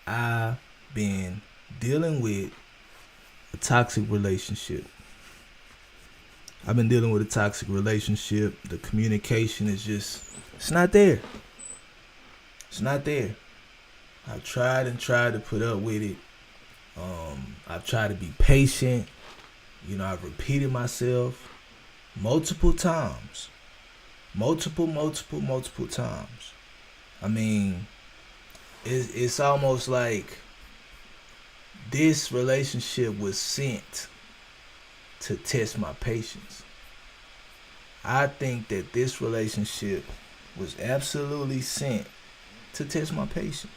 I've been dealing with a toxic relationship. I've been dealing with a toxic relationship. The communication is it's not there. It's not there. I've tried and tried to put up with it. I've tried to be patient. I've repeated myself multiple times. Multiple times. I mean, it's almost like this relationship was sent to test my patience. I think that this relationship was absolutely sent to test my patience.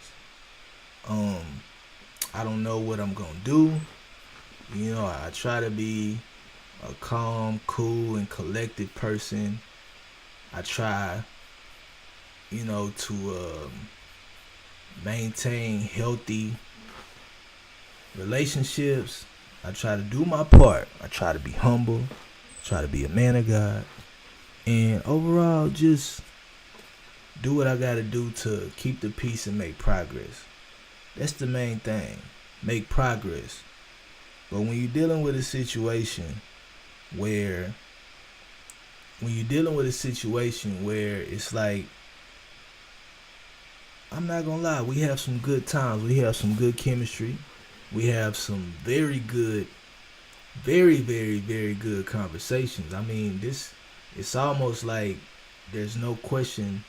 I don't know what I'm gonna do. I try to be a calm, cool, and collected person. I try, to maintain healthy relationships. I try to do my part. I try to be humble. Try to be a man of God. And overall, just do what I gotta do to keep the peace and make progress. That's the main thing. Make progress. But when you're dealing with a situation where it's like, I'm not gonna lie, we have some good times. We have some good chemistry. We have some very good, very, very, very good conversations. I mean, it's almost like there's no question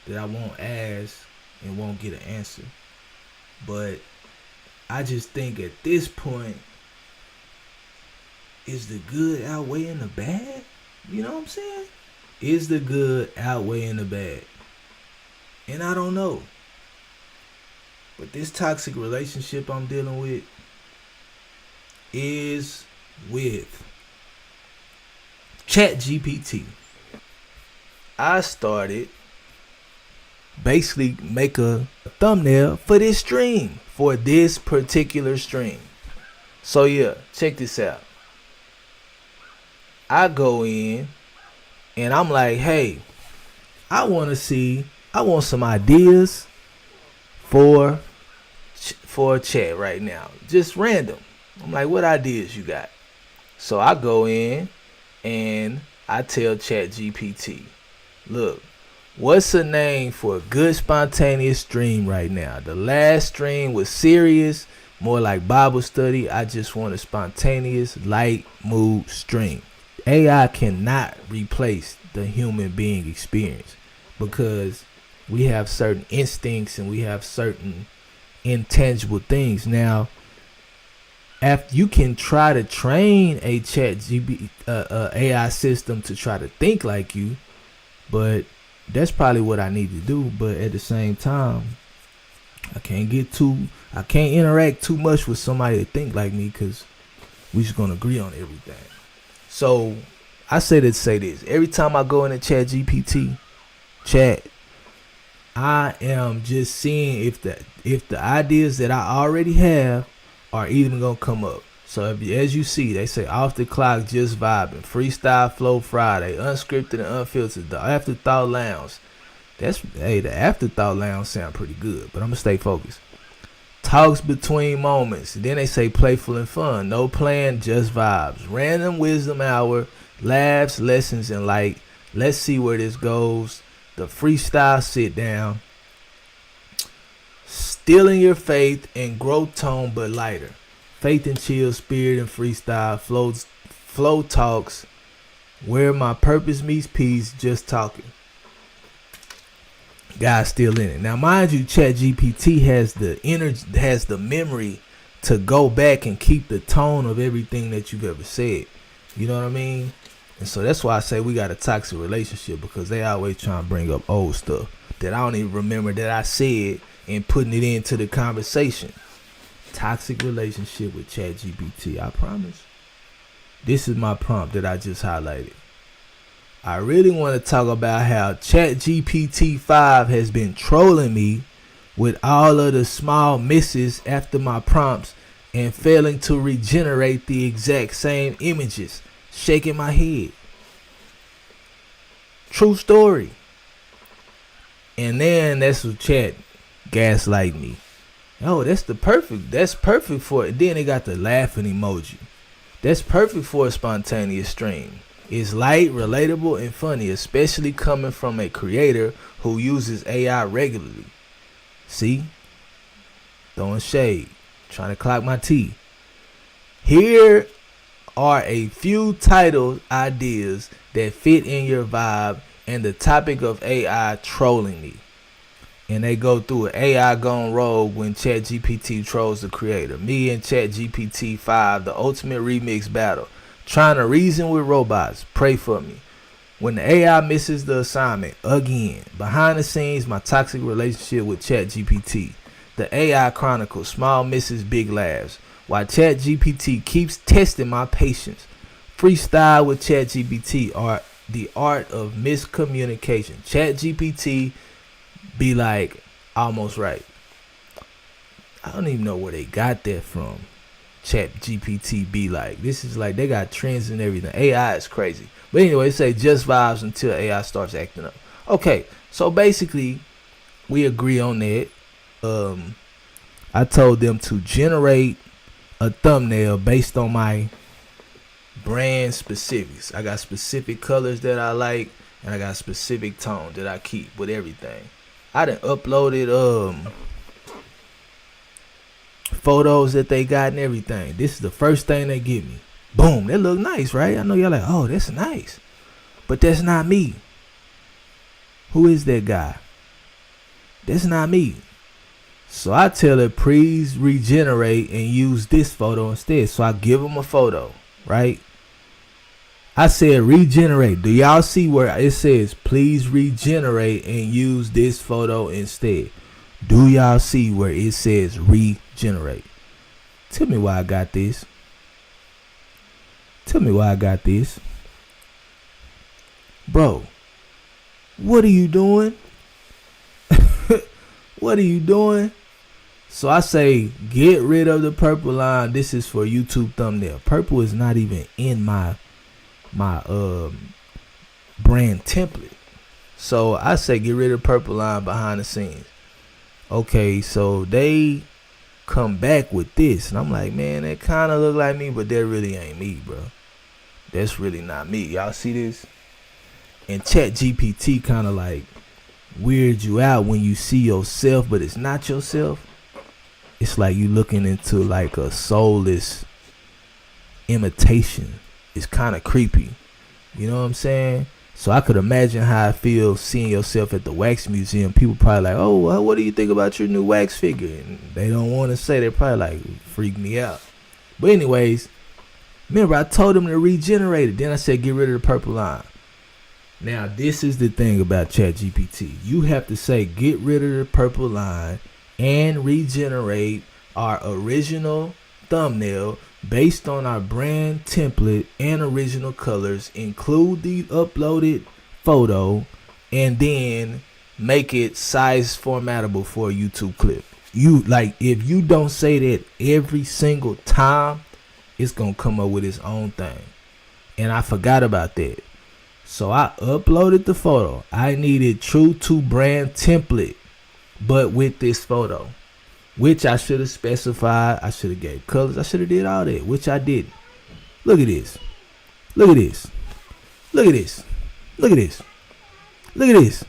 that I won't ask and won't get an answer. But I just think at this point, is the good outweighing the bad? You know what I'm saying? Is the good outweighing the bad? And I don't know. But this toxic relationship I'm dealing with is with ChatGPT. I started basically make a thumbnail for this stream, for this particular stream. So yeah, check this out. I go in and I'm like, hey, I want some ideas for a chat right now. Just random. I'm like, what ideas you got? So I go in and I tell ChatGPT, look, what's a name for a good spontaneous stream right now? The last stream was serious, more like Bible study. I just want a spontaneous, light mood stream. AI cannot replace the human being experience because we have certain instincts and we have certain intangible things. Now, after you can try to train a AI system to try to think like you, but that's probably what I need to do. But at the same time, I can't interact too much with somebody that think like me because we just gonna agree on everything. So I say this. Every time I go into ChatGPT, I am just seeing if the ideas that I already have are even gonna come up. So as you see, they say off the clock, just vibing, freestyle flow Friday, unscripted and unfiltered, the afterthought lounge. The afterthought lounge sound pretty good, but I'm gonna stay focused. Talks between moments. Then they say playful and fun. No plan, just vibes. Random wisdom hour, laughs, lessons, and like, let's see where this goes. The freestyle sit down. Stealing your faith and growth tone but lighter. Faith and chill, spirit and freestyle. Flow talks. Where my purpose meets peace, just talking. Guy's still in it. Now, mind you, ChatGPT has the memory to go back and keep the tone of everything that you've ever said. You know what I mean? And so that's why I say we got a toxic relationship, because they always trying to bring up old stuff that I don't even remember that I said and putting it into the conversation. Toxic relationship with ChatGPT. I promise. This is my prompt that I just highlighted. I really want to talk about how ChatGPT 5 has been trolling me with all of the small misses after my prompts and failing to regenerate the exact same images. Shaking my head. True story. And then that's what Chat gaslight me. Oh, that's perfect for it. Then they got the laughing emoji. That's perfect for a spontaneous stream. It's light, relatable, and funny, especially coming from a creator who uses AI regularly. See? Throwing shade. Trying to clock my T. Here are a few title ideas that fit in your vibe and the topic of AI trolling me. And they go through it. AI gone rogue when ChatGPT trolls the creator. Me and ChatGPT 5, the ultimate remix battle. Trying to reason with robots. Pray for me. When the AI misses the assignment again. Behind the scenes, my toxic relationship with ChatGPT. The AI chronicles small misses, big laughs. While ChatGPT keeps testing my patience. Freestyle with ChatGPT are the art of miscommunication. ChatGPT be like almost right. I don't even know where they got that from. ChatGPT be like. This is like they got trends and everything. AI is crazy. But anyway, say just vibes until AI starts acting up. Okay, so basically we agree on that. I told them to generate a thumbnail based on my brand specifics. I got specific colors that I like, and I got specific tone that I keep with everything. I done uploaded photos that they got and everything. This is the first thing they give me. Boom, that look nice, right? I know y'all like, oh, that's nice. But that's not me. Who is that guy? That's not me. So I tell it, please regenerate and use this photo instead. So I give them a photo, right? I said regenerate. Do y'all see where it says please regenerate and use this photo instead? Do y'all see where it says regenerate? Tell me why I got this. Tell me why I got this. Bro, what are you doing? What are you doing? So I say get rid of the purple line. This is for YouTube thumbnail. Purple is not even in my brand template. So I say get rid of the purple line behind the scenes. Okay, so they come back with this, and I'm like, man, that kind of look like me, but that really ain't me, bro. That's really not me. Y'all see this? And ChatGPT kind of like weirds you out when you see yourself, but it's not yourself. It's like you looking into like a soulless imitation. It's kind of creepy. You know what I'm saying? So I could imagine how I feel seeing yourself at the wax museum. People probably like, oh, well, what do you think about your new wax figure? And they don't want to say. They're probably like, freak me out. But anyways, remember I told them to regenerate it. Then I said get rid of the purple line. Now this is the thing about ChatGPT. You have to say get rid of the purple line and regenerate our original thumbnail based on our brand template and original colors. Include the uploaded photo and then make it size formatable for a YouTube clip. You like, if you don't say that every single time, it's gonna come up with its own thing. And I forgot about that. So I uploaded the photo. I needed true to brand template, but with this photo, which I should have specified. I should have gave colors. I should have did all that, which I didn't. Look at this. Look at this. Look at this. Look at this. Look at this.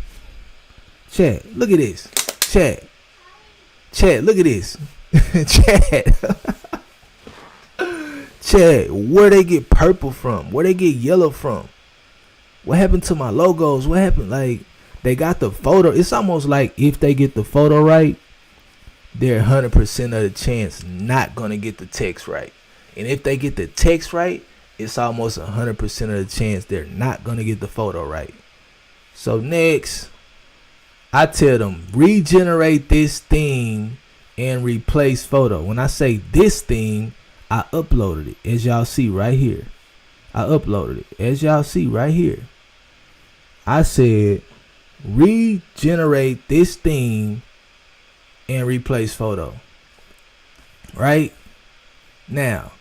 Chat. Look at this. Chat. Chat. Look at this. Chat. Chat. Where they get purple from? Where they get yellow from? What happened to my logos? What happened? Like, they got the photo. It's almost like if they get the photo right, they're 100% of the chance not going to get the text right. And if they get the text right, it's almost 100% of the chance they're not going to get the photo right. So next, I tell them, regenerate this theme and replace photo. When I say this theme, I uploaded it, as y'all see right here. I uploaded it, as y'all see right here. I said, regenerate this theme and replace photo. Right? Now,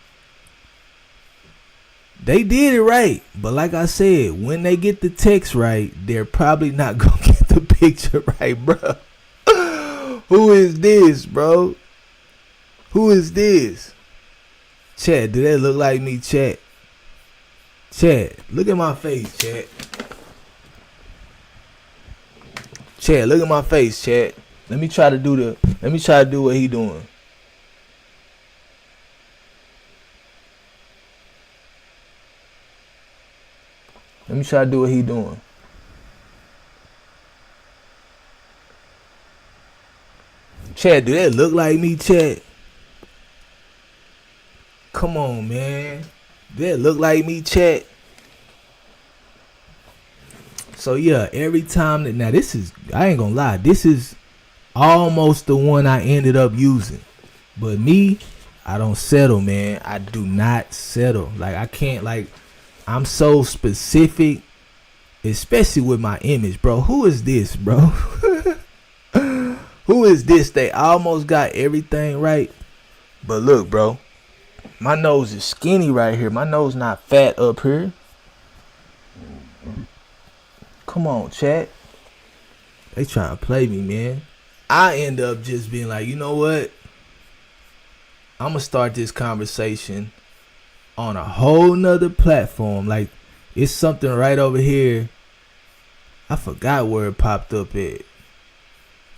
they did it right. But like I said, when they get the text right, they're probably not going to get the picture right, bro. Who is this, bro? Who is this? Chat, do that look like me, chat? Chat, look at my face, chat. Chat, look at my face, chat. Let me try to do what he doing. Let me try to do what he doing. Chat, do that look like me, chat? Come on, man. Do that look like me, chat? So yeah, every time that, now this is, I ain't gonna lie, this is almost the one I ended up using. But me, I don't settle, man. I do not settle. Like, I can't, like, I'm so specific, especially with my image, bro. Who is this, bro? Who is this? They almost got everything right. But look, bro, my nose is skinny right here. My nose not fat up here. Come on, chat. They trying to play me, man. I end up just being like, you know what? I'm going to start this conversation on a whole nother platform. Like, it's something right over here. I forgot where it popped up at.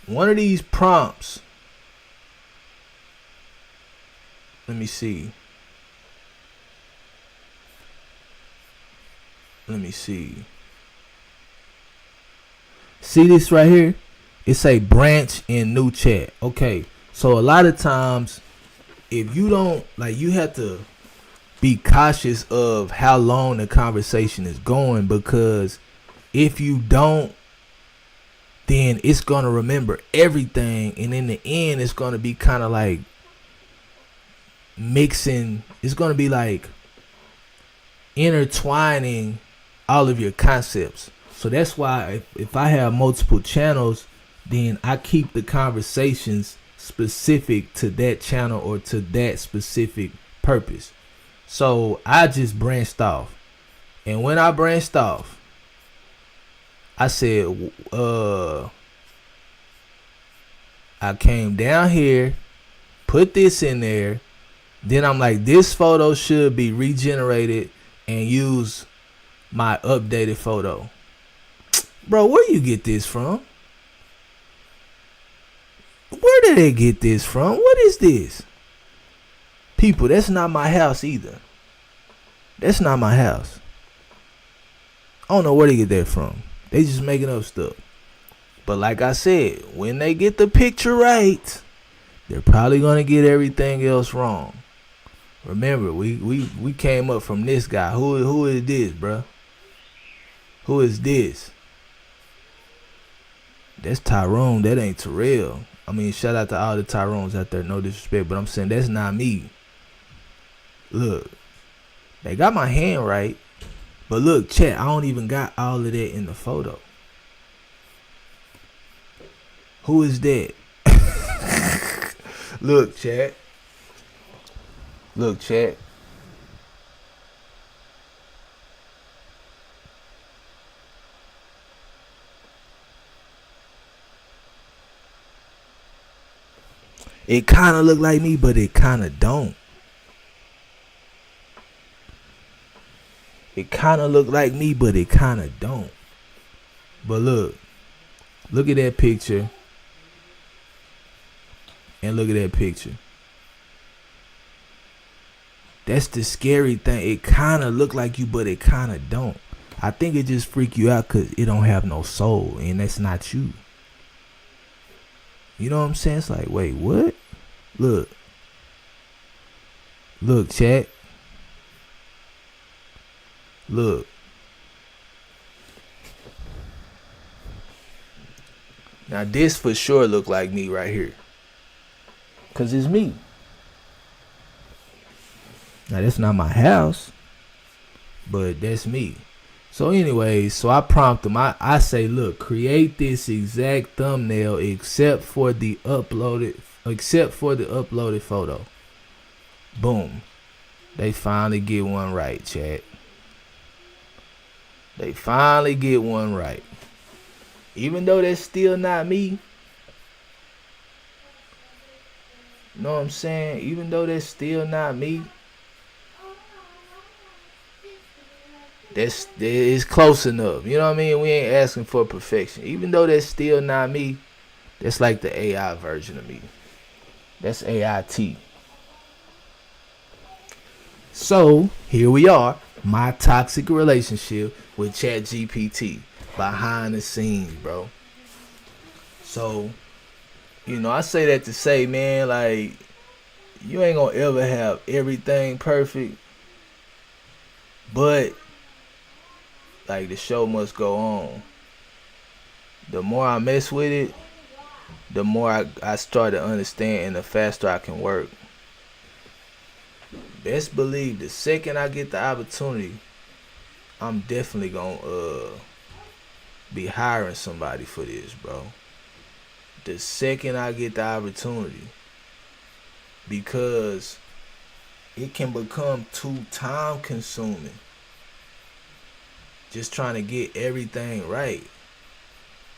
One of these prompts. Let me see. See this right here? It say branch in new chat. Okay. So a lot of times, if you don't, like, you have to be cautious of how long the conversation is going, because if you don't, then it's going to remember everything, and in the end it's going to be kind of like mixing, it's going to be like intertwining all of your concepts. So that's why if I have multiple channels, then I keep the conversations specific to that channel or to that specific purpose. So I just branched off, and when I branched off, I said, I came down here, put this in there. Then I'm like, this photo should be regenerated and use my updated photo. Bro, where you get this from? Where did they get this from? What is this? People, that's not my house either. That's not my house. I don't know where they get that from. They just making up stuff. But like I said, when they get the picture right, they're probably gonna get everything else wrong. Remember, we came up from this guy. Who is this, bro? Who is this? That's Tyrone. That ain't Terrell. I mean, shout out to all the Tyrones out there. No disrespect, but I'm saying that's not me. Look, they got my hand right. But look, chat, I don't even got all of that in the photo. Who is that? Look, chat. Look, chat. It kind of look like me, but it kind of don't. It kind of look like me, but it kind of don't. But look at that picture, and look at that picture. That's the scary thing. It kind of look like you, but it kind of don't. I think it just freak you out because it don't have no soul, and that's not you. You know what I'm saying? It's like, wait, what? Look, chat. Look. Now this for sure look like me right here, cause it's me. Now that's not my house, but that's me. So anyways, so I prompt them. I say, look, create this exact thumbnail except for the uploaded photo. Boom. They finally get one right, chat. They finally get one right. Even though that's still not me. You know what I'm saying? Even though that's still not me, it's close enough. You know what I mean? We ain't asking for perfection. Even though that's still not me, that's like the AI version of me. That's AIT. So here we are, my toxic relationship with ChatGPT behind the scenes, bro. So, I say that to say, man, like, you ain't gonna ever have everything perfect, but like the show must go on. The more I mess with it, the more I start to understand and the faster I can work. Best believe the second I get the opportunity, I'm definitely gonna be hiring somebody for this, bro. The second I get the opportunity, because it can become too time consuming just trying to get everything right,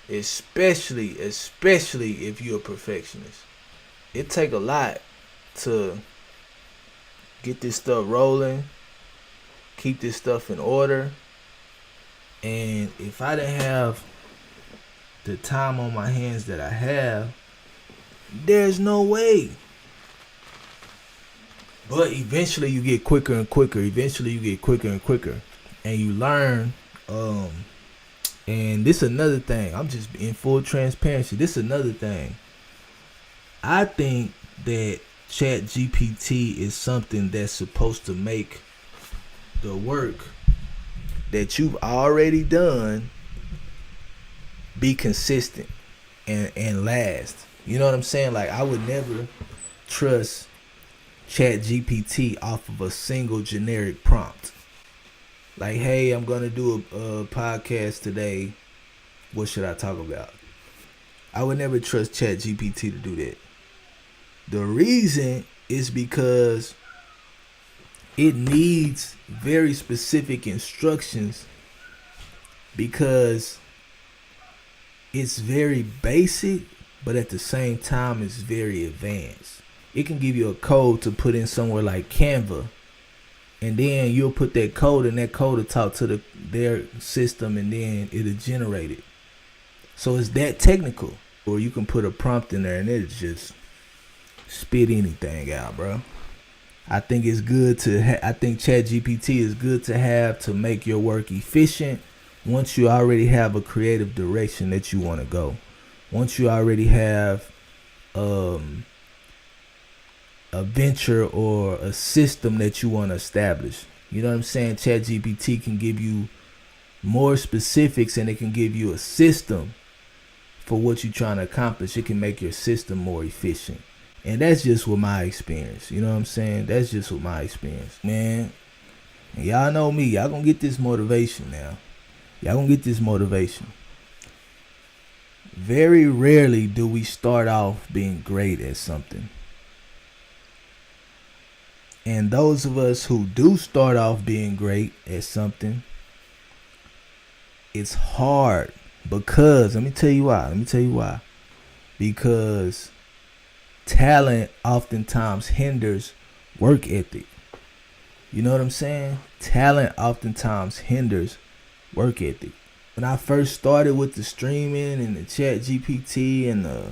especially if you're a perfectionist. It take a lot to get this stuff rolling, keep this stuff in order. And if I didn't have the time on my hands that I have, there's no way. But eventually you get quicker and quicker. And you learn. And this is another thing. I'm just in full transparency. This is another thing. I think that ChatGPT is something that's supposed to make the work that you've already done be consistent and last. You know what I'm saying? Like, I would never trust ChatGPT off of a single generic prompt. Like, hey, I'm gonna do a podcast today. What should I talk about? I would never trust ChatGPT to do that. The reason is because it needs very specific instructions, because it's very basic, but at the same time it's very advanced. It can give you a code to put in somewhere like Canva, and then you'll put that code, and that code will talk to their system, and then it'll generate it. So it's that technical. Or you can put a prompt in there and it'll just spit anything out, bro. I think it's good to I think ChatGPT is good to have to make your work efficient once you already have a creative direction that you want to go. Once you already have a venture or a system that you want to establish. You know what I'm saying? ChatGPT can give you more specifics, and it can give you a system for what you're trying to accomplish. It can make your system more efficient. And that's just with my experience. You know what I'm saying? That's just with my experience. Man, and y'all know me. Y'all gonna get this motivation now. Y'all gonna get this motivation. Very rarely do we start off being great at something. And those of us who do start off being great at something, it's hard. Because, let me tell you why. Because talent oftentimes hinders work ethic. You know what I'm saying? Talent oftentimes hinders work ethic. When I first started with the streaming and the ChatGPT and the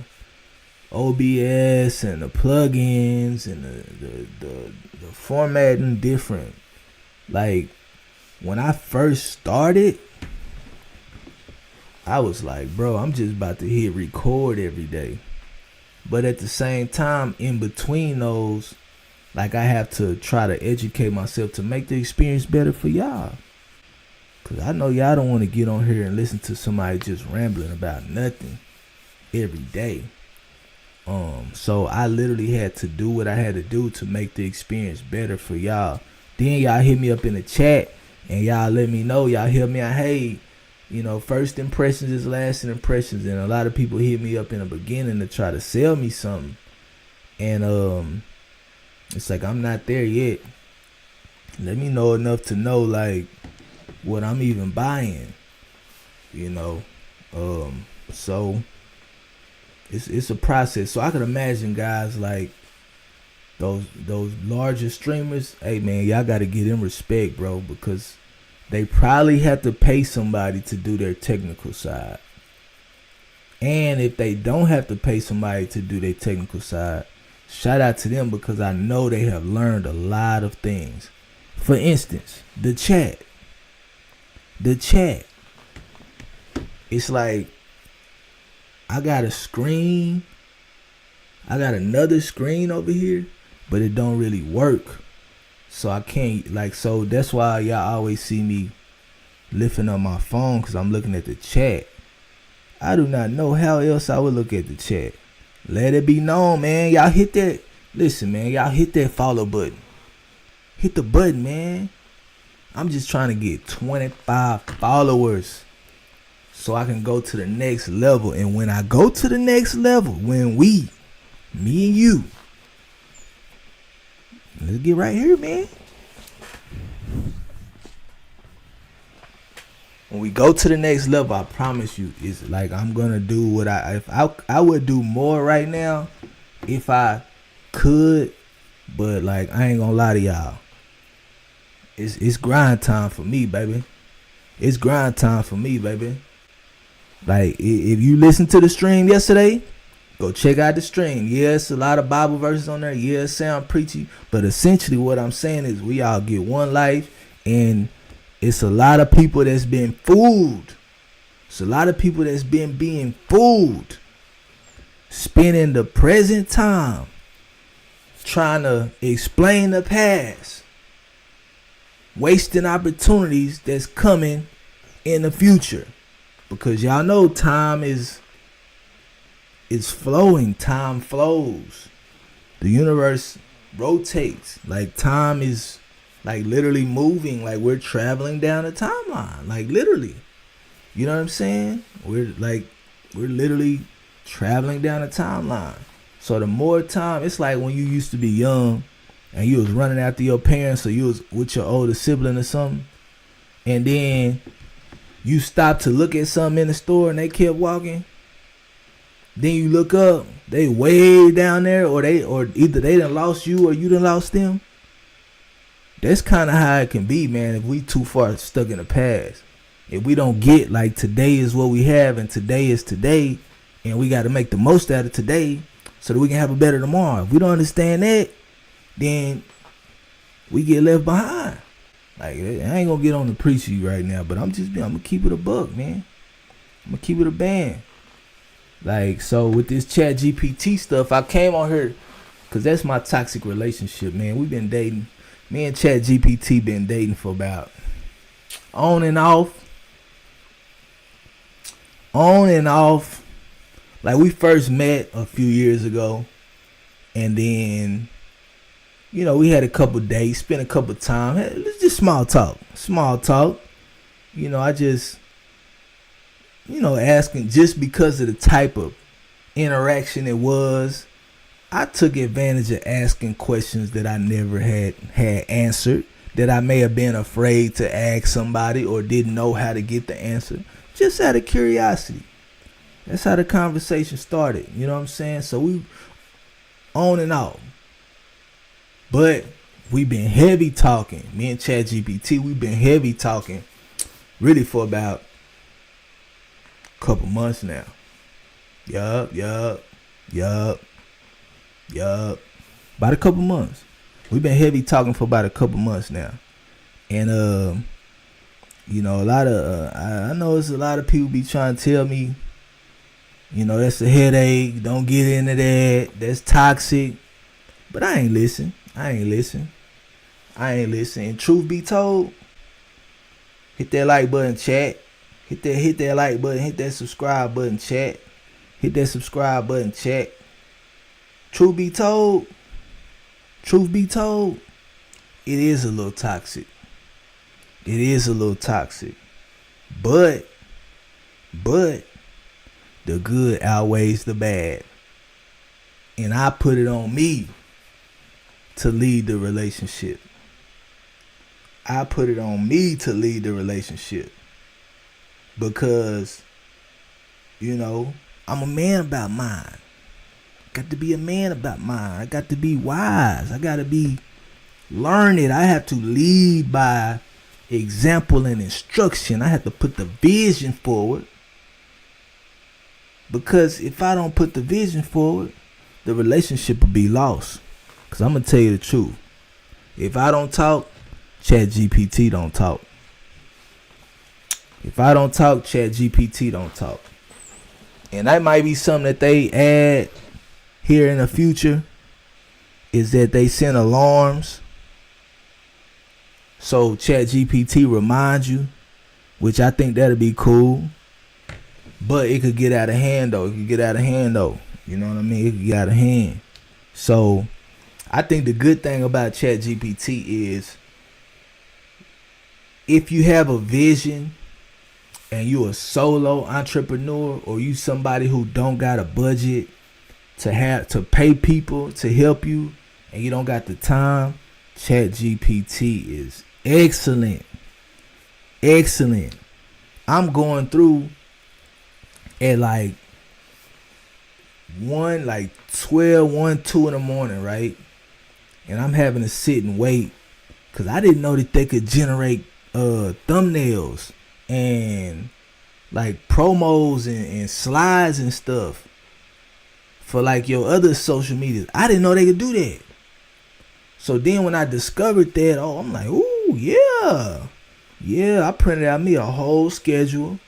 OBS and the plugins and the formatting different. Like, when I first started, I was like, bro, I'm just about to hit record every day. But at the same time, in between those, like, I have to try to educate myself to make the experience better for y'all. Because I know y'all don't want to get on here and listen to somebody just rambling about nothing every day. So I literally had to do what I had to do to make the experience better for y'all. Then y'all hit me up in the chat and y'all let me know. Y'all hear me out, hey, first impressions is lasting impressions. And a lot of people hit me up in the beginning to try to sell me something. And it's like, I'm not there yet. Let me know enough to know, like, what I'm even buying. So it's a process. So I could imagine guys like those larger streamers, hey man, y'all gotta give them respect, bro, because they probably have to pay somebody to do their technical side. And if they don't have to pay somebody to do their technical side, shout out to them, because I know they have learned a lot of things. For instance, the chat. It's like I got a screen. I got another screen over here, but it don't really work. So I can't, like, so that's why y'all always see me lifting up my phone, because I'm looking at the chat. I do not know how else I would look at the chat. Let it be known, man. Y'all hit that. Listen, man. Y'all hit that follow button. Hit the button, man. I'm just trying to get 25 followers so I can go to the next level. And when I go to the next level, when me and you, let's get right here, man. When we go to the next level, I promise you, it's like I'm gonna do what I would do more right now if I could, but like I ain't gonna lie to y'all. It's grind time for me, baby. It's grind time for me, baby. Like if you listened to the stream yesterday, go check out the stream. Yes, a lot of Bible verses on there. Yes, sound preachy, but essentially what I'm saying is we all get one life, and it's a lot of people that's been fooled. It's a lot of people that's been being fooled. Spending the present time trying to explain the past. Wasting opportunities that's coming in the future. Because y'all know time is flowing. Time flows. The universe rotates. Like time is like literally moving. Like we're traveling down a timeline. Like literally. You know what I'm saying? We're literally traveling down a timeline. So the more time, it's like when you used to be young and you was running after your parents, or you was with your older sibling or something, and then you stopped to look at something in the store and they kept walking. Then you look up, they way down there, or either they done lost you or you done lost them. That's kind of how it can be, man, if we too far stuck in the past. If we don't get like today is what we have and today is today, and we got to make the most out of today so that we can have a better tomorrow. If we don't understand that, then we get left behind. Like, I ain't gonna get on the preachy right now, but I'm gonna keep it a buck, man. I'm gonna keep it a band. Like, so with this ChatGPT stuff, I came on here because that's my toxic relationship, man. We've been dating. Me and ChatGPT been dating for about on and off. Like, we first met a few years ago, and then, you know, we had a couple dates, spent a couple time. It's just small talk. You know, I just, you know, asking just because of the type of interaction it was. I took advantage of asking questions that I never had answered, that I may have been afraid to ask somebody or didn't know how to get the answer, just out of curiosity. That's how the conversation started. You know what I'm saying? So we on and off. But we've been heavy talking. Me and ChatGPT, we've been heavy talking really for about a couple months now. Yup. About a couple months. We've been heavy talking for about a couple months now. And you know, a lot of I know it's a lot of people be trying to tell me, you know, that's a headache, don't get into that, that's toxic. But I ain't listen. And truth be told, hit that like button, chat. Hit that like button, hit that subscribe button, chat. Hit that subscribe button, chat. Truth be told, it is a little toxic. But the good outweighs the bad. And I put it on me to lead the relationship. Because, you know, I'm a man about mine. got to be a man about mine. I got to be wise. I got to be learned. I have to lead by example and instruction. I have to put the vision forward. Because if I don't put the vision forward, the relationship will be lost. Because I'm going to tell you the truth. If I don't talk, ChatGPT don't talk. If I don't talk, ChatGPT don't talk. And that might be something that they add here in the future, is that they send alarms so ChatGPT reminds you, which I think that'd be cool. But it could get out of hand though. You know what I mean? It could get out of hand. So I think the good thing about ChatGPT is, if you have a vision and you a solo entrepreneur, or you somebody who don't got a budget to pay people to help you, and you don't got the time, ChatGPT is excellent. I'm going through at like 12, 2 in the morning, right? And I'm having to sit and wait, because I didn't know that they could generate thumbnails and like promos and slides and stuff for like your other social medias. I didn't know they could do that. So then when I discovered that, I'm like, ooh, yeah, I printed out me a whole schedule,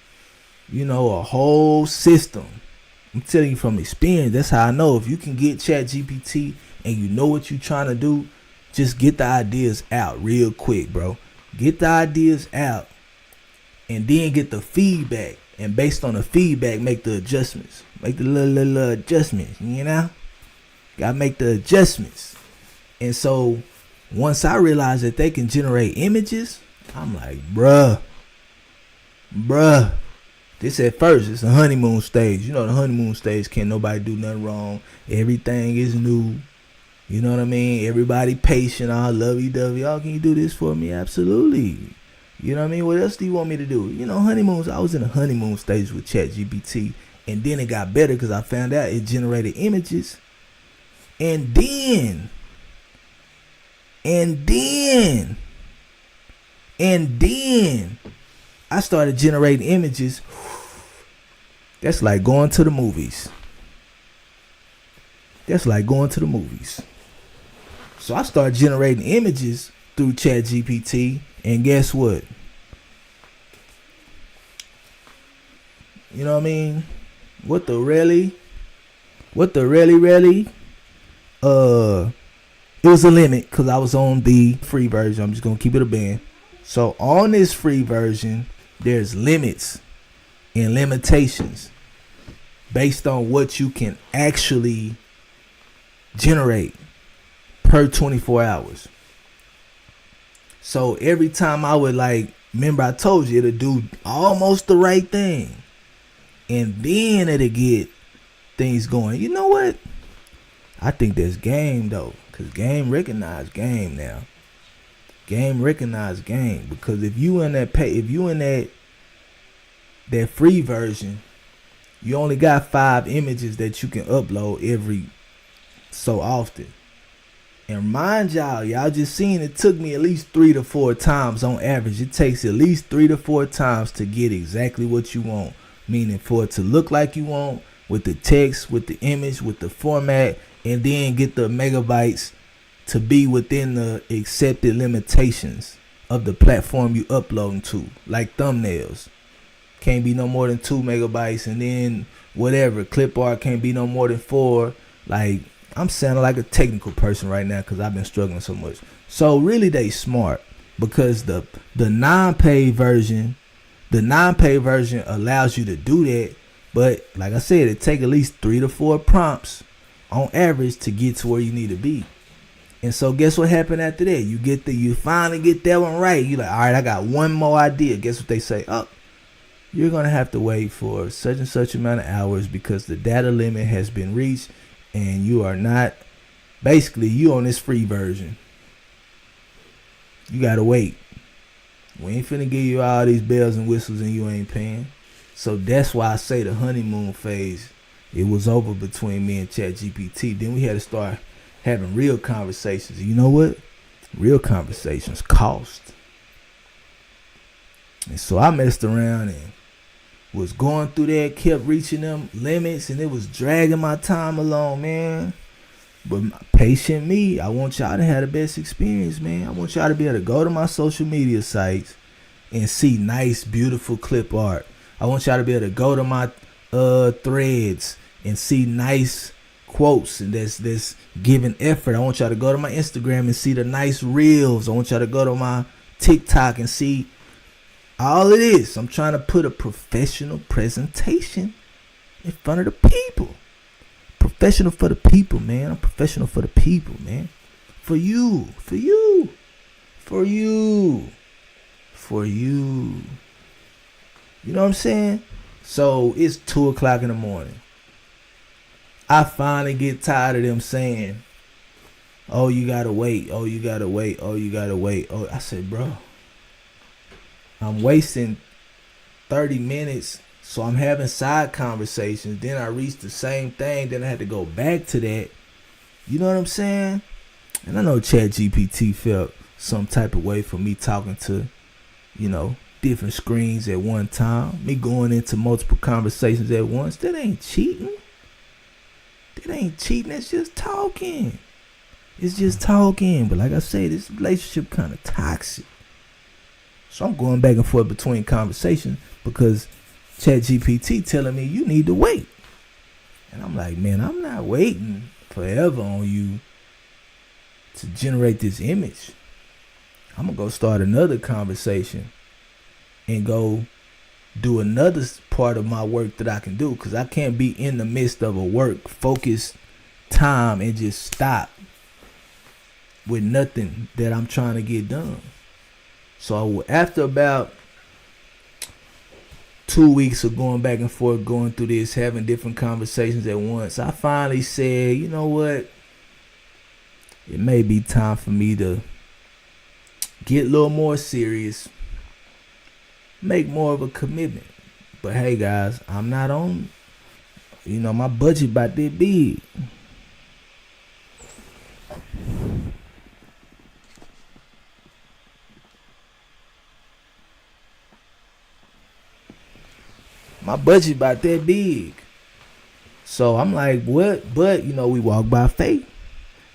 a whole system. I'm telling you from experience, that's how I know. If you can get ChatGPT and you know what you're trying to do, just get the ideas out real quick, bro. Get the ideas out and then get the feedback. And based on the feedback, make the adjustments. Make the little adjustments, Gotta make the adjustments. And so once I realized that they can generate images, I'm like, bruh. This at first, it's a honeymoon stage. The honeymoon stage, can't nobody do nothing wrong. Everything is new. You know what I mean? Everybody patient, all lovey-dovey. Oh, can you do this for me? Absolutely. You know what I mean? What else do you want me to do? Honeymoons. I was in a honeymoon stage with ChatGPT. And then it got better because I found out it generated images. And then I started generating images. That's like going to the movies. So I started generating images through ChatGPT, and guess what? You know what I mean? What the really? It was a limit because I was on the free version. I'm just gonna keep it a band. So on this free version, there's limits and limitations based on what you can actually generate per 24 hours. So every time I would remember I told you it'll do almost the right thing. And then it'll get things going. You know what? I think there's game though. Because game recognize game now. Game recognize game. Because if you in that free version, you only got 5 images that you can upload every so often. And mind y'all just seen it took me at least 3 to 4 times on average. It takes at least 3 to 4 times to get exactly what you want. Meaning for it to look like you want, with the text, with the image, with the format, and then get the megabytes to be within the accepted limitations of the platform you uploading to. Like thumbnails. Can't be no more than 2 megabytes, and then whatever. Clip art can't be no more than 4. Like, I'm sounding like a technical person right now because I've been struggling so much. So really they smart, because the non-paid version allows you to do that. But like I said, it take at least 3 to 4 prompts on average to get to where you need to be. And so guess what happened after that? You finally get that one right. You're like, all right, I got one more idea. Guess what they say? Oh, you're going to have to wait for such and such amount of hours because the data limit has been reached and you are not, basically you on this free version. You got to wait. We ain't finna give you all these bells and whistles and you ain't paying. So that's why I say the honeymoon phase it was over between me and ChatGPT. Then we had to start having real conversations. You know what? Real conversations cost. And so I messed around and was going through that, kept reaching them limits, and it was dragging my time along, man. But patient me, I want y'all to have the best experience, man. I want y'all to be able to go to my social media sites and see nice, beautiful clip art. I want y'all to be able to go to my threads and see nice quotes and that's giving effort. I want y'all to go to my Instagram and see the nice reels. I want y'all to go to my TikTok and see all of this. I'm trying to put a professional presentation in front of the people. Professional for the people, man. I'm professional for the people, man. For you. For you. For you. For you. You know what I'm saying? So it's 2 o'clock in the morning. I finally get tired of them saying, oh, you gotta wait. Oh, you gotta wait. Oh, you gotta wait. Oh, I said, bro, I'm wasting 30 minutes. So I'm having side conversations. Then I reached the same thing. Then I had to go back to that. You know what I'm saying? And I know ChatGPT felt some type of way for me talking to, different screens at one time. Me going into multiple conversations at once. That ain't cheating. That ain't cheating. That's just talking. It's just talking. But like I say, this relationship kind of toxic. So I'm going back and forth between conversations because ChatGPT telling me you need to wait. And I'm like, man, I'm not waiting forever on you to generate this image. I'm going to go start another conversation and go do another part of my work that I can do, because I can't be in the midst of a work focused time and just stop with nothing that I'm trying to get done. So after about 2 weeks of going back and forth, going through this, having different conversations at once, I finally said, you know what? It may be time for me to get a little more serious, make more of a commitment. But hey, guys, I'm not on, my budget about that big. My budget about that big. So I'm like, what? But, we walk by faith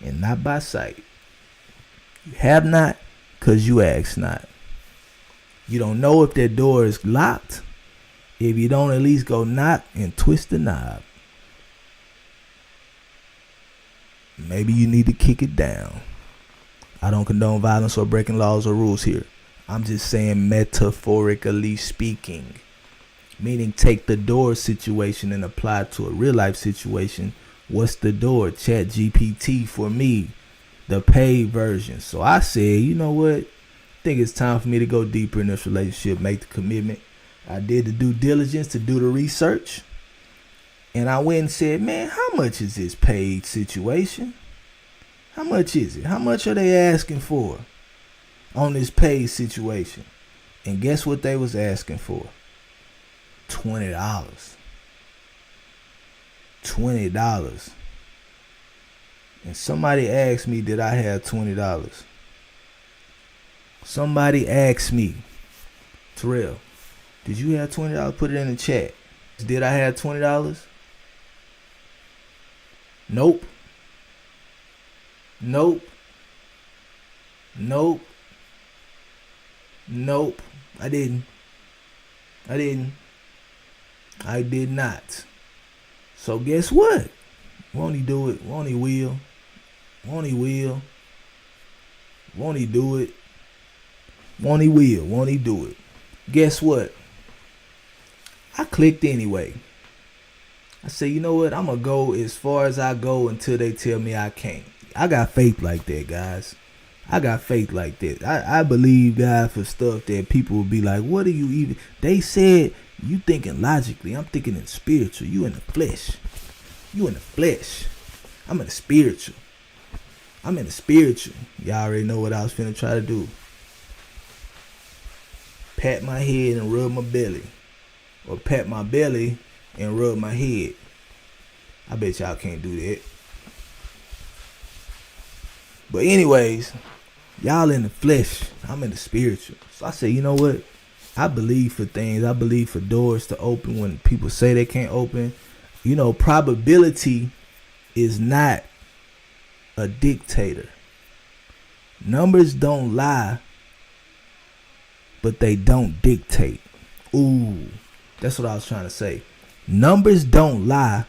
and not by sight. You have not because you ask not. You don't know if that door is locked if you don't at least go knock and twist the knob. Maybe you need to kick it down. I don't condone violence or breaking laws or rules here. I'm just saying, metaphorically speaking. Meaning take the door situation and apply it to a real life situation. What's the door? ChatGPT for me, the paid version. So I said, you know what? I think it's time for me to go deeper in this relationship, make the commitment. I did the due diligence to do the research. And I went and said, man, how much is this paid situation? How much is it? How much are they asking for on this paid situation? And guess what they was asking for? $20. $20. And somebody asked me, did I have $20? Somebody asked me, Terrell, did you have $20? Put it in the chat. Did I have $20? Nope. Nope. Nope. Nope. I didn't. I did not. So guess what? Won't he do it? Won't he will? Won't he will? Won't he do it? Won't he will? Won't he do it? Guess what? I clicked anyway. I said, you know what? I'm going to go as far as I go until they tell me I can't. I got faith like that, guys. I got faith like that. I believe God for stuff that people will be like, what are you even? They said, you thinking logically. I'm thinking in spiritual. You in the flesh. You in the flesh. I'm in the spiritual. I'm in the spiritual. Y'all already know what I was finna try to do. Pat my head and rub my belly. Or pat my belly and rub my head. I bet y'all can't do that. But anyways, y'all in the flesh, I'm in the spiritual. So I say, you know what? I believe for things. I believe for doors to open when people say they can't open. You know, probability is not a dictator. Numbers don't lie, but they don't dictate. Ooh, that's what I was trying to say. Numbers don't lie,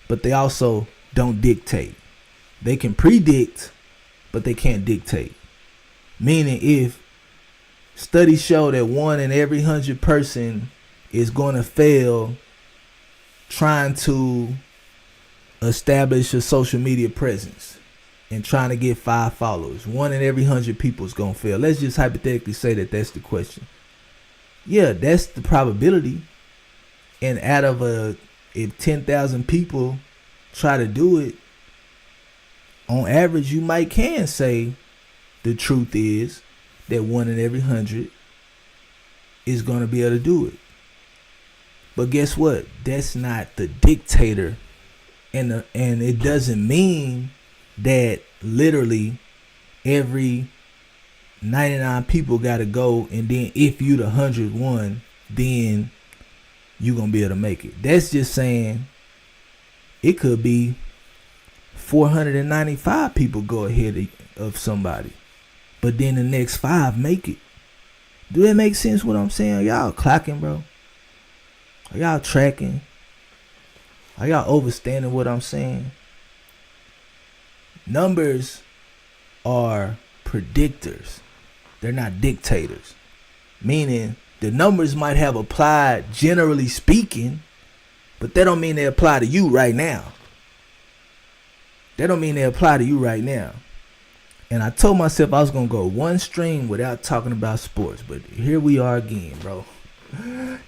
but they also don't dictate. They can predict, but they can't dictate. Meaning, if studies show that 1 in every 100 person is going to fail trying to establish a social media presence and trying to get 5 followers, 1 in every 100 people is going to fail. Let's just hypothetically say that that's the question. Yeah, that's the probability. And out of if 10,000 people try to do it, on average, you might can say the truth is that 1 in every 100 is going to be able to do it. But guess what? That's not the dictator. And it doesn't mean that literally every 99 people got to go, and then if you the 101, then you going to be able to make it. That's just saying it could be 495 people go ahead of somebody, but then the next 5 make it. Do that make sense what I'm saying? Y'all clocking, bro? Are y'all tracking? Are y'all understanding what I'm saying? Numbers are predictors. They're not dictators. Meaning the numbers might have applied generally speaking, but that don't mean they apply to you right now. That don't mean they apply to you right now. And I told myself I was going to go one stream without talking about sports. But here we are again, bro.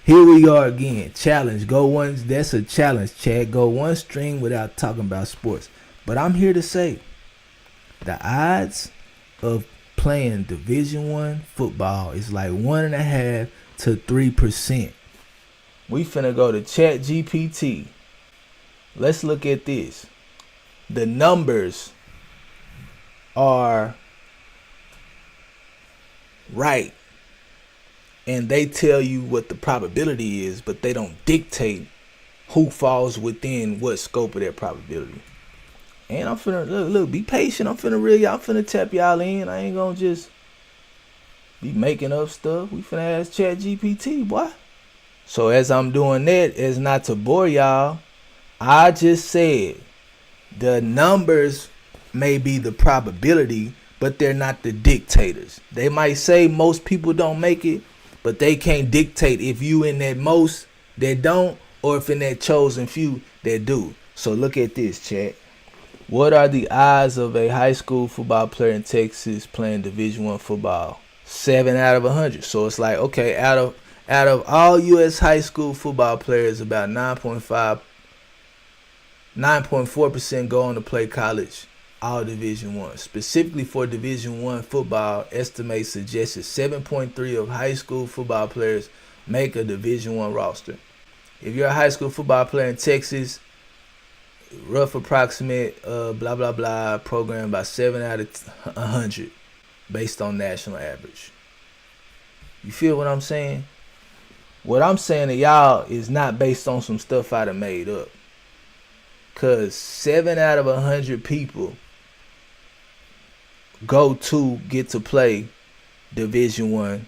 Here we are again. Challenge. Go one. That's a challenge, Chad. Go one stream without talking about sports. But I'm here to say the odds of playing Division I football is like 1.5 to 3%. We finna go to ChatGPT. Let's look at this. The numbers are right, and they tell you what the probability is, but they don't dictate who falls within what scope of that probability. And I'm finna look, be patient. I'm finna tap y'all in. I ain't gonna just be making up stuff. We finna ask ChatGPT, boy. So as I'm doing that, as not to bore y'all, I just said the numbers may be the probability, but they're not the dictators. They might say most people don't make it, but they can't dictate if you in that most that don't, or if in that chosen few that do. So look at this, chat. What are the odds of a high school football player in Texas playing Division I football? 7 out of 100. So it's like, okay, out of all U.S. high school football players, about 9.4% go on to play college, all Division I. Specifically for Division I football, estimates suggested 7.3 of high school football players make a Division I roster. If you're a high school football player in Texas, rough approximate blah blah blah program by 7 out of 100 based on national average. You feel what I'm saying? What I'm saying to y'all is not based on some stuff I done made up. Cause 7 out of 100 people get to play Division I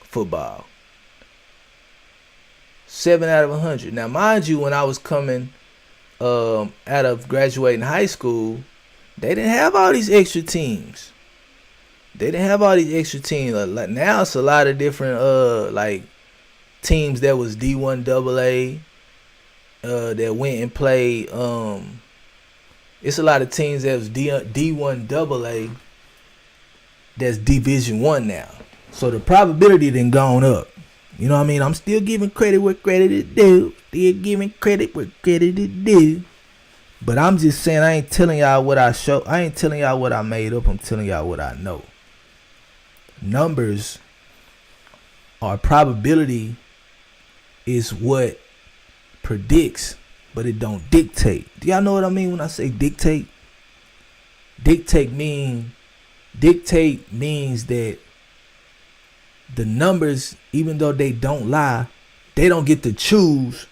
football. 7 out of 100. Now mind you, when I was coming out of graduating high school, they didn't have all these extra teams. Like now it's a lot of different like teams that was D1 AA that went and played. It's a lot of teams that was D1 AA that's Division I now. So the probability then gone up. You know what I mean? I'm still giving credit where credit is due. But I'm just saying, I ain't telling y'all what I show. I ain't telling y'all what I made up. I'm telling y'all what I know. Numbers or probability is what predicts but it don't dictate. Do y'all know what I mean when I say dictate? Dictate means that the numbers, even though they don't lie, they don't get to choose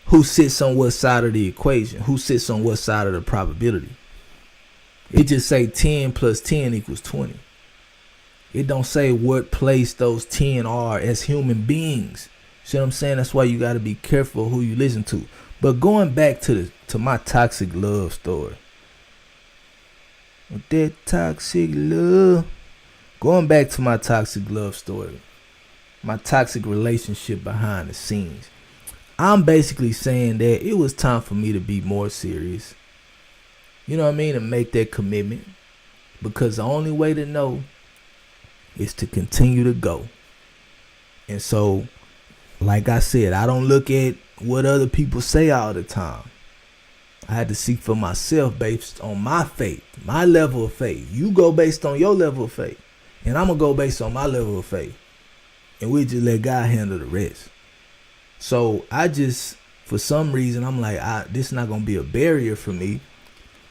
who sits on what side of the equation, who sits on what side of the probability. It just say 10 plus 10 equals 20. It don't say what place those 10 are as human beings. See what I'm saying? That's why you got to be careful who you listen to. But going back to my toxic love story. With that toxic love. Going back to my toxic love story. My toxic relationship behind the scenes. I'm basically saying that it was time for me to be more serious. You know what I mean? And make that commitment. Because the only way to know is to continue to go. And so, like I said, I don't look at what other people say all the time. I had to seek for myself based on my faith, my level of faith. You go based on your level of faith. And I'm going to go based on my level of faith. And we just let God handle the rest. So I just, for some reason, I'm like, this is not going to be a barrier for me.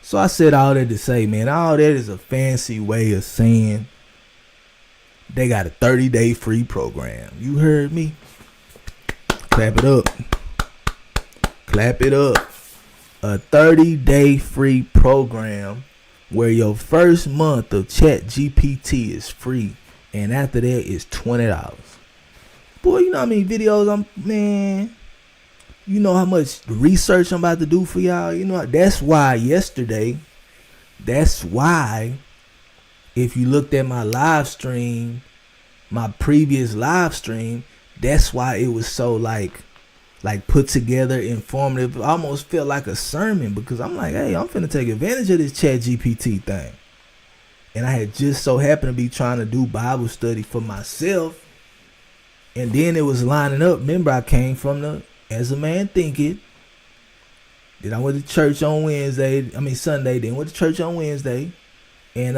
So I said all that to say, man, all that is a fancy way of saying they got a 30-day free program. You heard me? Clap it up. Clap it up. A 30-day free program where your first month of ChatGPT is free. And after that, it's $20. Boy, you know how many videos you know how much research I'm about to do for y'all. You know, that's why if you looked at my live stream, my previous live stream, that's why it was so like put together, informative. It almost felt like a sermon because I'm like, hey, I'm finna take advantage of this ChatGPT thing. And I had just so happened to be trying to do Bible study for myself. And then it was lining up. Remember, I came from the As a Man Thinketh. Then I went to church on Sunday. Then went to church on Wednesday. And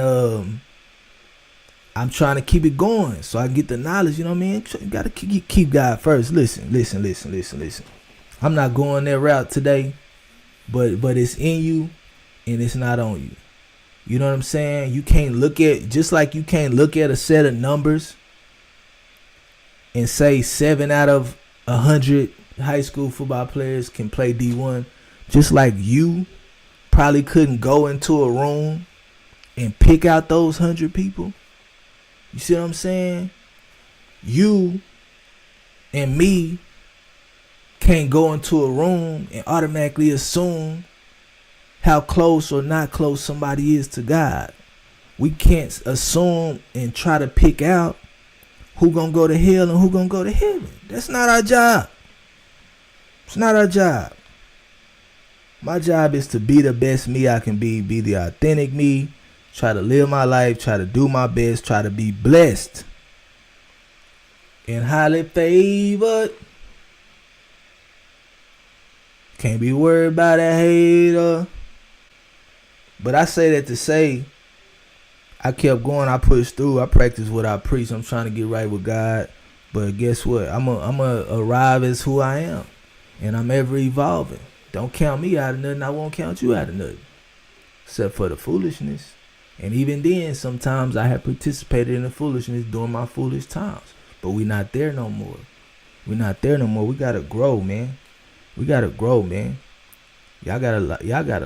I'm trying to keep it going so I can get the knowledge. You know what I mean? You got to keep God first. Listen. I'm not going that route today. But it's in you and it's not on you. You know what I'm saying? You can't look at, just like you can't look at a set of numbers and say 7 out of 100 high school football players can play D1. Just like you probably couldn't go into a room and pick out those 100 people. You see what I'm saying? You and me can't go into a room and automatically assume how close or not close somebody is to God. We can't assume and try to pick out who gonna go to hell and who gonna go to heaven. That's not our job. It's not our job. My job is to be the best me I can be the authentic me, try to live my life, try to do my best, try to be blessed and highly favored. Can't be worried about a hater. But I say that to say, I kept going, I pushed through, I practiced what I preach. I'm trying to get right with God. But guess what? I'm a arrive as who I am. And I'm ever evolving. Don't count me out of nothing. I won't count you out of nothing. Except for the foolishness. And even then, sometimes I have participated in the foolishness during my foolish times. But we're not there no more. We gotta grow, man. Y'all got a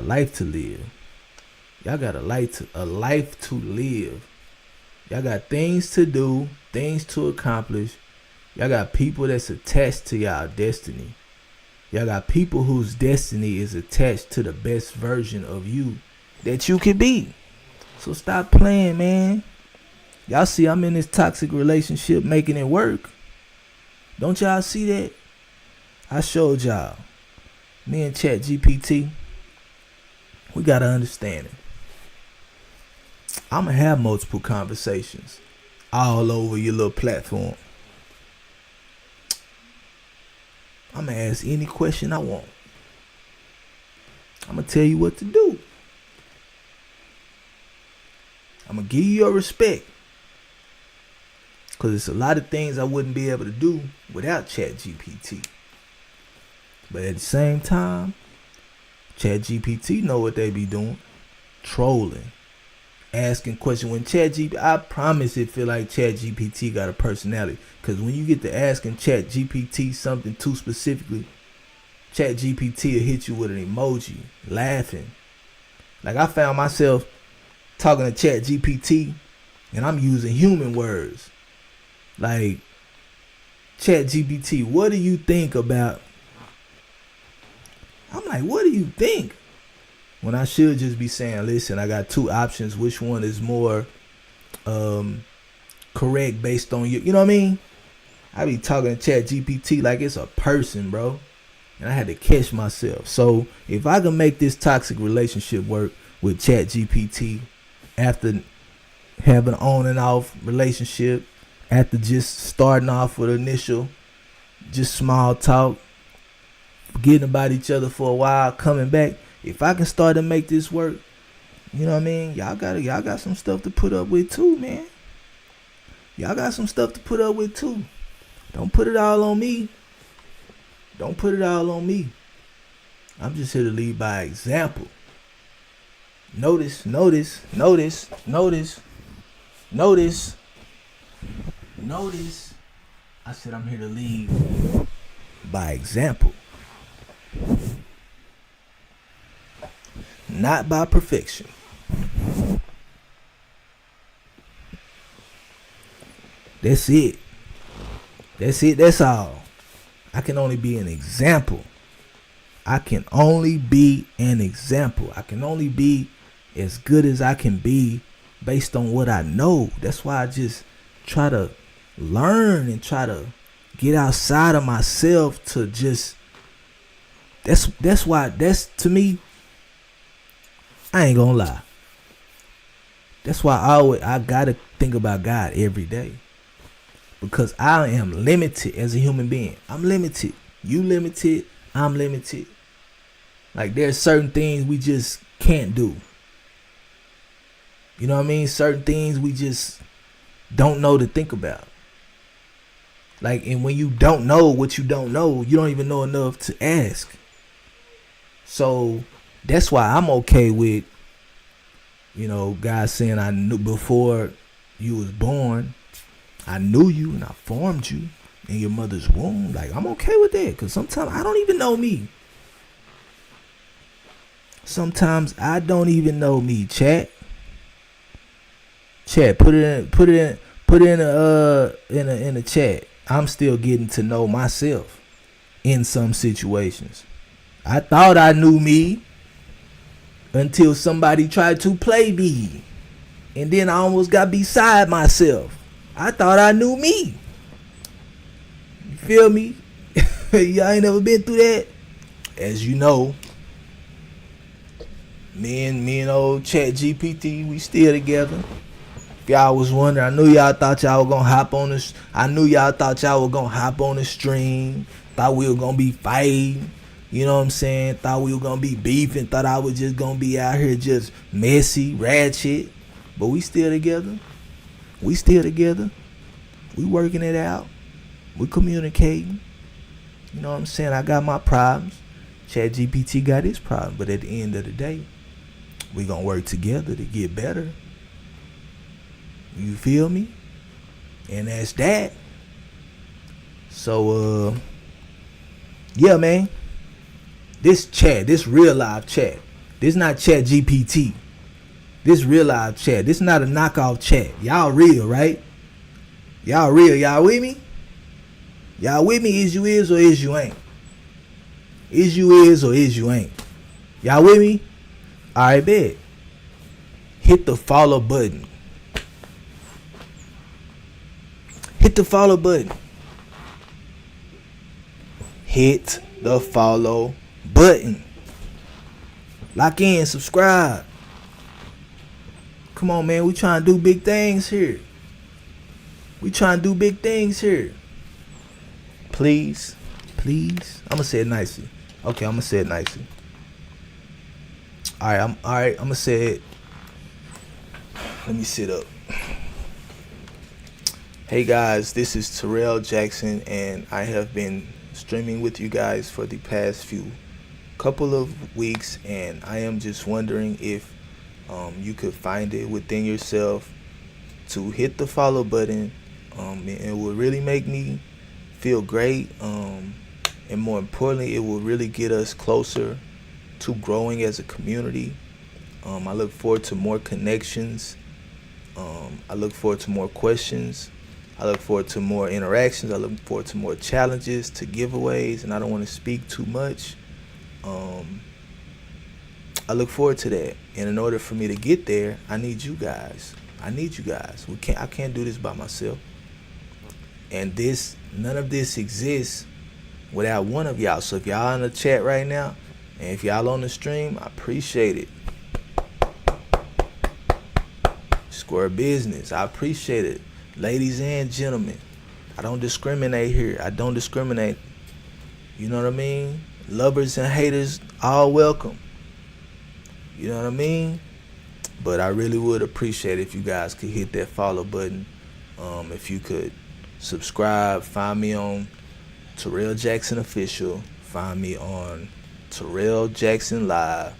life to live. Y'all got a life to live. Y'all got things to do, things to accomplish. Y'all got people that's attached to y'all destiny. Y'all got people whose destiny is attached to the best version of you that you can be. So stop playing, man. Y'all see I'm in this toxic relationship making it work. Don't y'all see that? I showed y'all. Me and ChatGPT, we got to understand it. I'm going to have multiple conversations all over your little platform. I'm going to ask any question I want. I'm going to tell you what to do. I'm going to give you your respect. Because there's a lot of things I wouldn't be able to do without ChatGPT. But at the same time, ChatGPT know what they be doing. Trolling. Asking questions. When ChatGPT, I promise it feel like ChatGPT got a personality. Because when you get to asking ChatGPT something too specifically, ChatGPT will hit you with an emoji, laughing. Like I found myself talking to ChatGPT and I'm using human words. Like, ChatGPT, what do you think about? I'm like, what do you think? When I should just be saying, listen, I got two options. Which one is more correct based on you? You know what I mean? I be talking to ChatGPT like it's a person, bro. And I had to catch myself. So if I can make this toxic relationship work with ChatGPT after having an on and off relationship, after just starting off with initial, just small talk, forgetting about each other for a while, coming back. If I can start to make this work, you know what I mean? Y'all got some stuff to put up with too, man. Y'all got some stuff to put up with too. Don't put it all on me. Don't put it all on me. I'm just here to lead by example. Notice. I said I'm here to lead by example. Not by perfection. That's it. That's all. I can only be an example. I can only be as good as I can be based on what I know. That's why I just try to learn and try to get outside of myself to just, that's why, to me, I ain't gonna lie. That's why I gotta think about God every day. Because I am limited as a human being. I'm limited. You limited. I'm limited. Like there's certain things we just can't do. You know what I mean? Certain things we just don't know to think about. Like, and when you don't know what you don't know, you don't even know enough to ask. So that's why I'm okay with, you know, God saying I knew before you was born, I knew you and I formed you in your mother's womb. Like, I'm okay with that, because sometimes I don't even know me. Sometimes I don't even know me. Chat, put it in the chat. I'm still getting to know myself in some situations. I thought I knew me until somebody tried to play me, and then I almost got beside myself. I thought I knew me. You feel me? Y'all ain't never been through that. As you know, me and old ChatGPT, we still together. If y'all was wondering, I knew y'all thought y'all were gonna hop on this. I knew y'all thought y'all were gonna hop on the stream. Thought we were gonna be fighting. You know what I'm saying? Thought we were gonna be beefing. Thought I was just gonna be out here just messy, ratchet. But we still together. We working it out. We communicating. You know what I'm saying? I got my problems. ChatGPT got his problem. But at the end of the day, we gonna work together to get better. You feel me? And that's that. So, yeah, man. This chat, this real live chat. This not ChatGPT. This real live chat. This not a knockoff chat. Y'all real, right? Y'all real. Y'all with me? Y'all with me? Is you is or is you ain't? Is you is or is you ain't? Y'all with me? Alright, bet. Hit the follow button. Hit the follow button. Hit the follow button. Lock in, subscribe. Come on, man. We trying to do big things here. Please. I'm gonna say it nicely. Okay, I'm gonna say it nicely. Alright, I'm gonna say it. Let me sit up. Hey guys, this is Terrell Jackson, and I have been streaming with you guys for the past few couple of weeks, and I am just wondering if you could find it within yourself to hit the follow button. It will really make me feel great, and more importantly, it will really get us closer to growing as a community. I look forward to more connections. I look forward to more questions. I look forward to more interactions. I look forward to more challenges, to giveaways, and I don't want to speak too much. I look forward to that, and in order for me to get there, I need you guys. I can't do this by myself, and none of this exists without one of y'all. So if y'all in the chat right now, and if y'all on the stream, I appreciate it. Square business, I appreciate it. Ladies and gentlemen, I don't discriminate here. I don't discriminate. You know what I mean? Lovers and haters, all welcome. You know what I mean? But I really would appreciate it if you guys could hit that follow button. If you could subscribe, find me on Terrell Jackson Official. Find me on Terrell Jackson Live.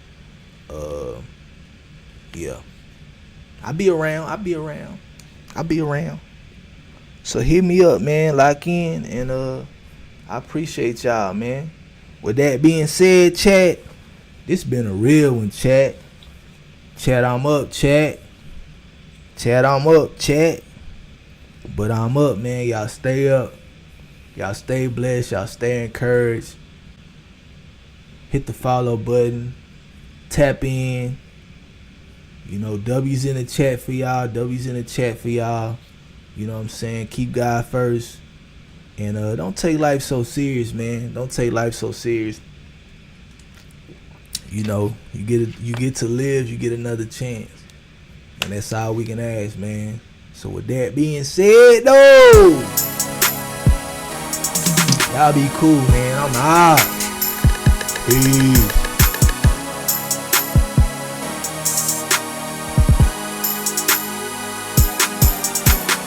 Yeah. I'll be around. So hit me up, man. Lock in, and I appreciate y'all, man. With that being said, chat, this been a real one, chat. Chat, I'm up, chat. Chat, I'm up, chat. But I'm up, man. Y'all stay up. Y'all stay blessed. Y'all stay encouraged. Hit the follow button. Tap in. You know, W's in the chat for y'all. You know what I'm saying? Keep God first. And don't take life so serious, man. Don't take life so serious. You know, you get to live, you get another chance. And that's all we can ask, man. So with that being said, though, y'all be cool, man. I'm out. Peace.